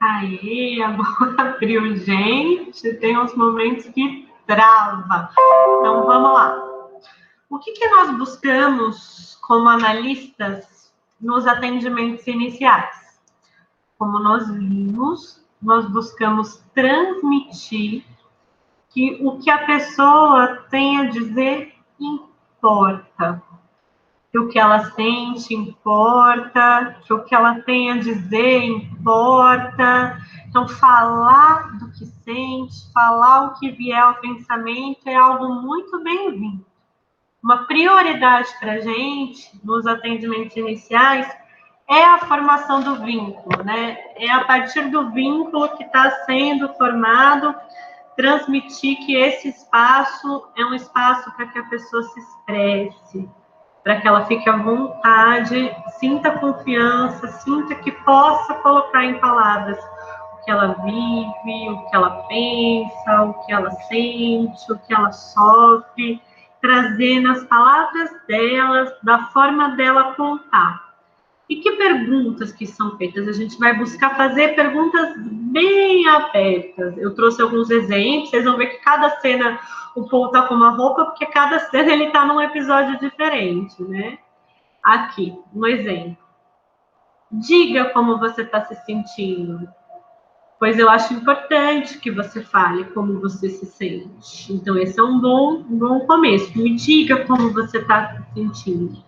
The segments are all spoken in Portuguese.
Aê, agora abriu, gente. Tem uns momentos que trava. Então, vamos lá. O que nós buscamos como analistas nos atendimentos iniciais? Como nós vimos, nós buscamos transmitir que o que a pessoa tem a dizer importa. Que o que ela sente importa, que o que ela tem a dizer importa. Então, falar do que sente, falar o que vier ao pensamento é algo muito bem-vindo. Uma prioridade para a gente, nos atendimentos iniciais, é a formação do vínculo, né? É a partir do vínculo que está sendo formado, transmitir que esse espaço é um espaço para que a pessoa se expresse, para que ela fique à vontade, sinta confiança, sinta que possa colocar em palavras o que ela vive, o que ela pensa, o que ela sente, o que ela sofre, trazer nas palavras dela, da forma dela contar. E que perguntas que são feitas? A gente vai buscar fazer perguntas bem abertas. Eu trouxe alguns exemplos, vocês vão ver que cada cena o Paul está com uma roupa, porque cada cena ele está num episódio diferente, né? Aqui, um exemplo. Diga como você está se sentindo, pois eu acho importante que você fale como você se sente. Então, esse é um bom começo. Me diga como você está se sentindo.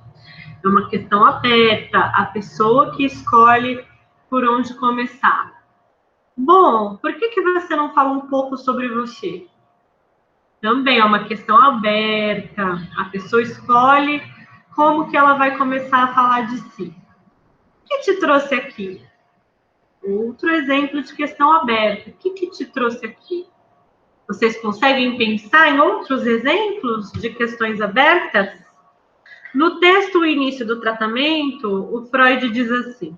É uma questão aberta, a pessoa que escolhe por onde começar. Bom, por que você não fala um pouco sobre você? Também é uma questão aberta, a pessoa escolhe como que ela vai começar a falar de si. O que te trouxe aqui? Outro exemplo de questão aberta. O que te trouxe aqui? Vocês conseguem pensar em outros exemplos de questões abertas? No texto O Início do Tratamento, o Freud diz assim: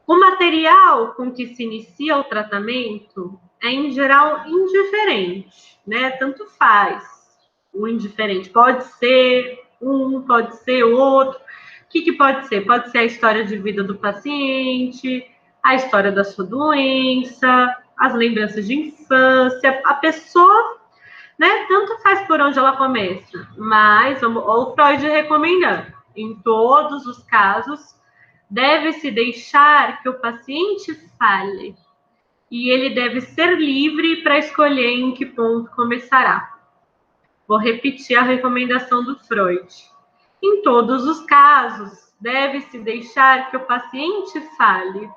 o material com que se inicia o tratamento é, em geral, indiferente, né? Tanto faz o indiferente. Pode ser um, pode ser outro. O que pode ser? Pode ser a história de vida do paciente, a história da sua doença, as lembranças de infância. A pessoa, né? Tanto faz por onde ela começa. Mas, o Freud recomenda, em todos os casos, deve-se deixar que o paciente fale. E ele deve ser livre para escolher em que ponto começará. Vou repetir a recomendação do Freud. Em todos os casos, deve-se deixar que o paciente fale.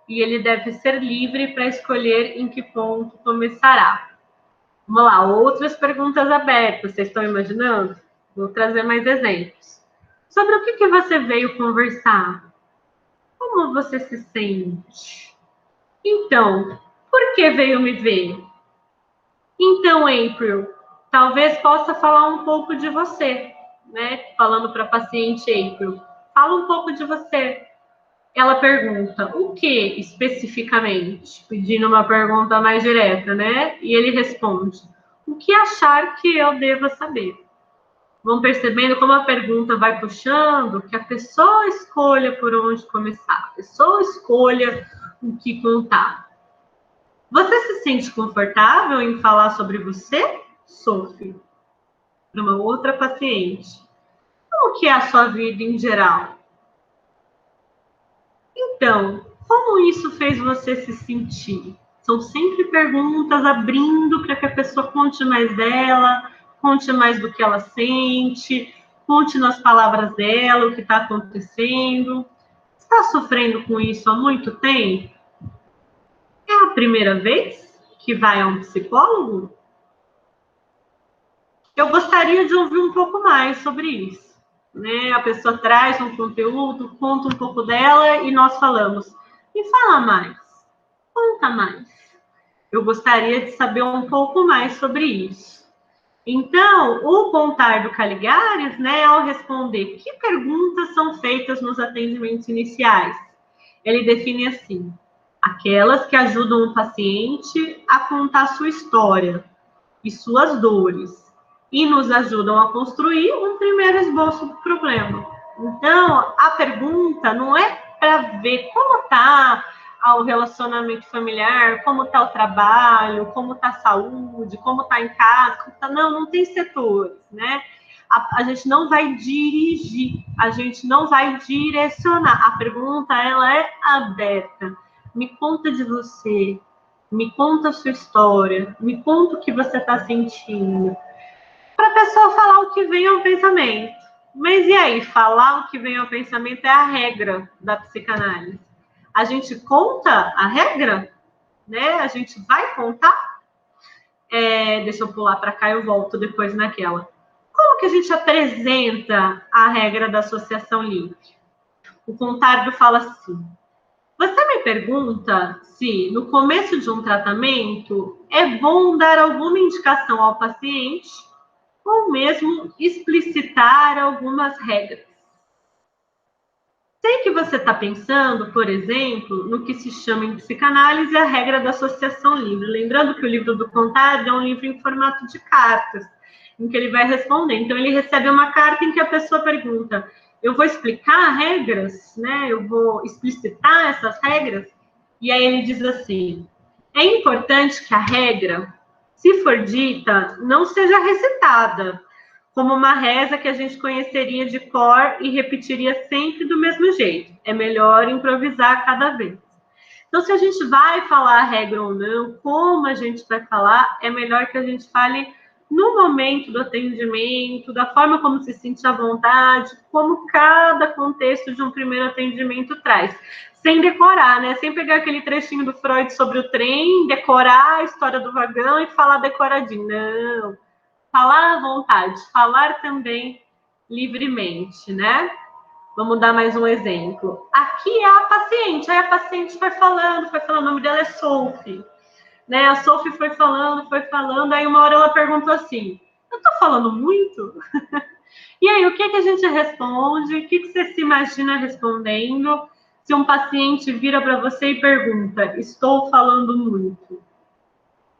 E ele deve ser livre para escolher em que ponto começará. Vamos lá, outras perguntas abertas, vocês estão imaginando? Vou trazer mais exemplos. Sobre o que você veio conversar? Como você se sente? Então, por que veio me ver? Então, April, talvez possa falar um pouco de você, né? Falando para a paciente April. Fala um pouco de você. Ela pergunta, o que especificamente? Pedindo uma pergunta mais direta, né? E ele responde, o que achar que eu deva saber? Vão percebendo como a pergunta vai puxando, que a pessoa escolha por onde começar, a pessoa escolha o que contar. Você se sente confortável em falar sobre você, Sophie? Para uma outra paciente. Como que é a sua vida em geral? Então, como isso fez você se sentir? São sempre perguntas abrindo para que a pessoa conte mais dela, conte mais do que ela sente, conte nas palavras dela o que está acontecendo. Está sofrendo com isso há muito tempo? É a primeira vez que vai a um psicólogo? Eu gostaria de ouvir um pouco mais sobre isso. Né? A pessoa traz um conteúdo, conta um pouco dela e nós falamos. Me fala mais, conta mais. Eu gostaria de saber um pouco mais sobre isso. Então, o contar do Caligares, né, ao responder que perguntas são feitas nos atendimentos iniciais, ele define assim: aquelas que ajudam o paciente a contar sua história e suas dores, e nos ajudam a construir um primeiro esboço do problema. Então, a pergunta não é para ver como está ao relacionamento familiar, como está o trabalho, como está a saúde, como está em casa. Não tem setores, né? A gente não vai dirigir, a gente não vai direcionar. A pergunta, ela é aberta. Me conta de você, me conta a sua história, me conta o que você está sentindo. Para a pessoa falar o que vem ao pensamento. Mas e aí, falar o que vem ao pensamento é a regra da psicanálise. A gente conta a regra, né? A gente vai contar. Deixa eu pular para cá e eu volto depois naquela. Como que a gente apresenta a regra da associação livre? O Contardo fala assim: você me pergunta se, no começo de um tratamento, é bom dar alguma indicação ao paciente ou mesmo explicitar algumas regras. Sei que você está pensando, por exemplo, no que se chama em psicanálise a regra da associação livre. Lembrando que o livro do Contardo é um livro em formato de cartas, em que ele vai responder. Então, ele recebe uma carta em que a pessoa pergunta: eu vou explicar regras, né? Eu vou explicitar essas regras? E aí ele diz assim: é importante que a regra, se for dita, não seja recitada, como uma reza que a gente conheceria de cor e repetiria sempre do mesmo jeito. É melhor improvisar cada vez. Então, se a gente vai falar a regra ou não, como a gente vai falar, é melhor que a gente fale no momento do atendimento, da forma como se sente à vontade, como cada contexto de um primeiro atendimento traz. Sem decorar, né? Sem pegar aquele trechinho do Freud sobre o trem, decorar a história do vagão e falar decoradinho. Não. Falar à vontade, falar também livremente, né? Vamos dar mais um exemplo. Aqui é a paciente, aí a paciente foi falando, o nome dela é Sophie, né? A Sophie foi falando, aí uma hora ela perguntou assim: eu tô falando muito? E aí, o que a gente responde? O que você se imagina respondendo se um paciente vira para você e pergunta: estou falando muito?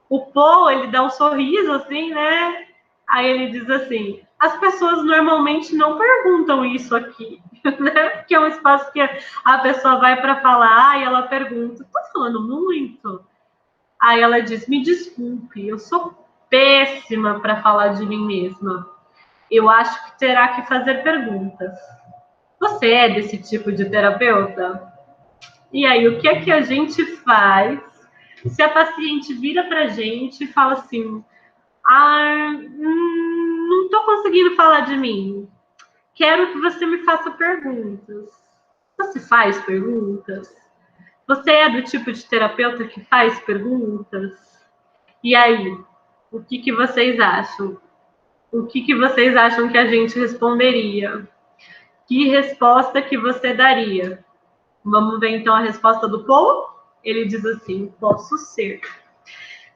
O Paul, ele dá um sorriso assim, né? Aí ele diz assim: as pessoas normalmente não perguntam isso aqui, né? Porque é um espaço que a pessoa vai para falar e ela pergunta: tô falando muito? Aí ela diz: me desculpe, eu sou péssima para falar de mim mesma. Eu acho que terá que fazer perguntas. Você é desse tipo de terapeuta? E aí, o que é que a gente faz se a paciente vira para a gente e fala assim: não estou conseguindo falar de mim. Quero que você me faça perguntas. Você faz perguntas? Você é do tipo de terapeuta que faz perguntas? E aí, o que vocês acham? O que vocês acham que a gente responderia? Que resposta que você daria? Vamos ver então a resposta do Paul? Ele diz assim: posso ser.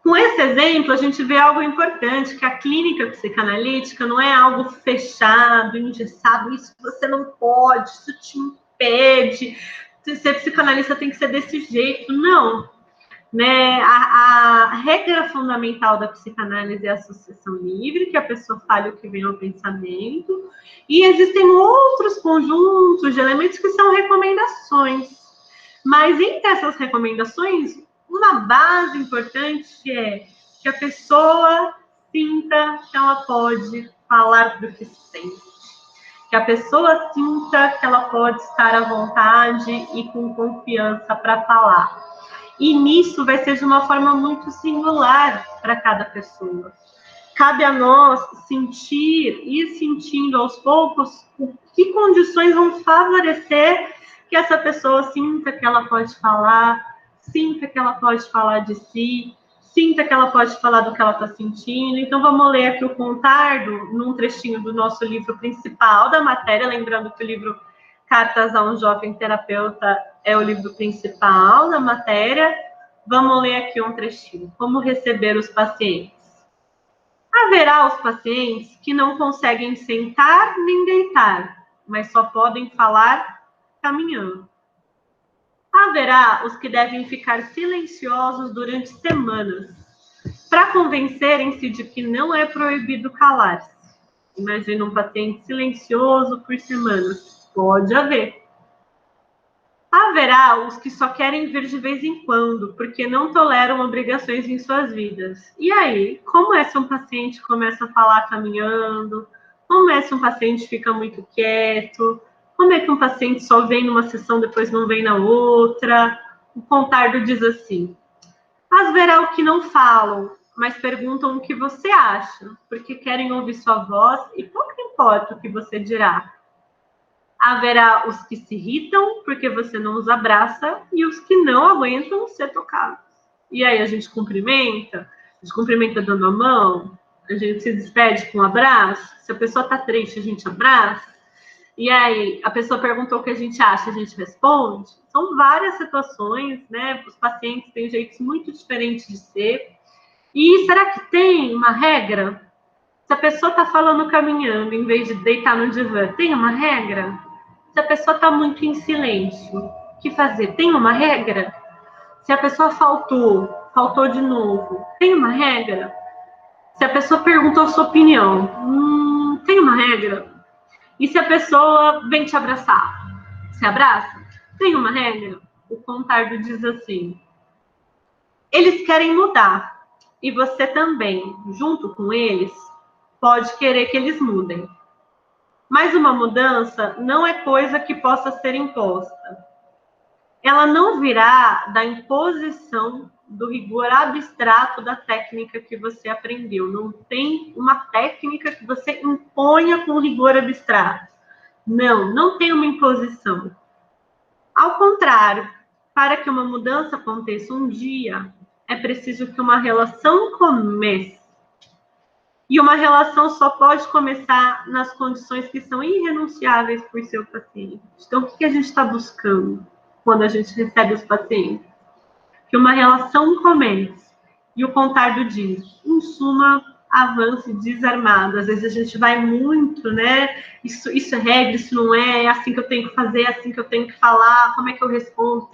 Com esse exemplo, a gente vê algo importante, que a clínica psicanalítica não é algo fechado, engessado, isso você não pode, isso te impede, ser psicanalista tem que ser desse jeito. Não. Né? A regra fundamental da psicanálise é a associação livre, que a pessoa fale o que vem ao pensamento, e existem outros conjuntos de elementos que são recomendações. Mas entre essas recomendações, uma base importante é que a pessoa sinta que ela pode falar do que sente. Que a pessoa sinta que ela pode estar à vontade e com confiança para falar. E nisso vai ser de uma forma muito singular para cada pessoa. Cabe a nós sentir, ir sentindo aos poucos que condições vão favorecer que essa pessoa sinta que ela pode falar, sinta que ela pode falar de si, sinta que ela pode falar do que ela está sentindo. Então, vamos ler aqui o Contardo, num trechinho do nosso livro principal da matéria, lembrando que o livro Cartas a um Jovem Terapeuta é o livro principal da matéria. Vamos ler aqui um trechinho. Como receber os pacientes. Haverá os pacientes que não conseguem sentar nem deitar, mas só podem falar caminhando. Haverá os que devem ficar silenciosos durante semanas, para convencerem-se de que não é proibido calar-se. Imagina um paciente silencioso por semanas. Pode haver. Haverá os que só querem vir de vez em quando, porque não toleram obrigações em suas vidas. E aí, como é se um paciente começa a falar caminhando? Como é se um paciente fica muito quieto? Como é que um paciente só vem numa sessão, depois não vem na outra? O Contardo diz assim: haverá o que não falam, mas perguntam o que você acha, porque querem ouvir sua voz e pouco importa o que você dirá. Haverá os que se irritam porque você não os abraça e os que não aguentam ser tocados. E aí a gente cumprimenta dando a mão, a gente se despede com um abraço. Se a pessoa está triste, a gente abraça. E aí a pessoa perguntou o que a gente acha, a gente responde. São várias situações, né? Os pacientes têm jeitos muito diferentes de ser. E será que tem uma regra? Se a pessoa está falando caminhando, em vez de deitar no divã, tem uma regra? Se a pessoa está muito em silêncio, o que fazer? Tem uma regra? Se a pessoa faltou de novo, tem uma regra? Se a pessoa perguntou a sua opinião, tem uma regra? E se a pessoa vem te abraçar, se abraça? Tem uma regra? O Contardo diz assim: eles querem mudar, e você também, junto com eles, pode querer que eles mudem. Mas uma mudança não é coisa que possa ser imposta. Ela não virá da imposição do rigor abstrato da técnica que você aprendeu. Não tem uma técnica que você imponha com rigor abstrato. Não tem uma imposição. Ao contrário, para que uma mudança aconteça um dia, é preciso que uma relação comece. E uma relação só pode começar nas condições que são irrenunciáveis para o seu paciente. Então, o que a gente está buscando quando a gente recebe os pacientes? Que uma relação comece. E o Contardo diz, em suma, avance desarmado. Às vezes a gente vai muito, né? Isso é regra, isso não é assim que eu tenho que fazer, é assim que eu tenho que falar, como é que eu respondo?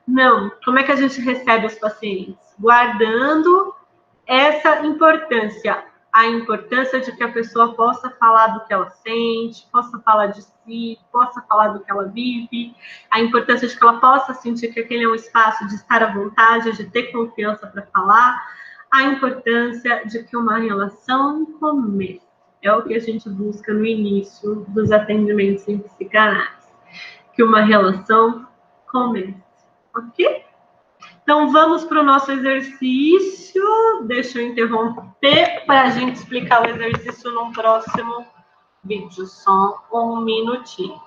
Não, como é que a gente recebe os pacientes? Guardando essa importância, a importância de que a pessoa possa falar do que ela sente, possa falar de si, possa falar do que ela vive, a importância de que ela possa sentir que aquele é um espaço de estar à vontade, de ter confiança para falar, a importância de que uma relação comece. É o que a gente busca no início dos atendimentos em psicanálise, que uma relação comece, ok? Então, vamos para o nosso exercício. Deixa eu interromper para a gente explicar o exercício num próximo vídeo. Só um minutinho.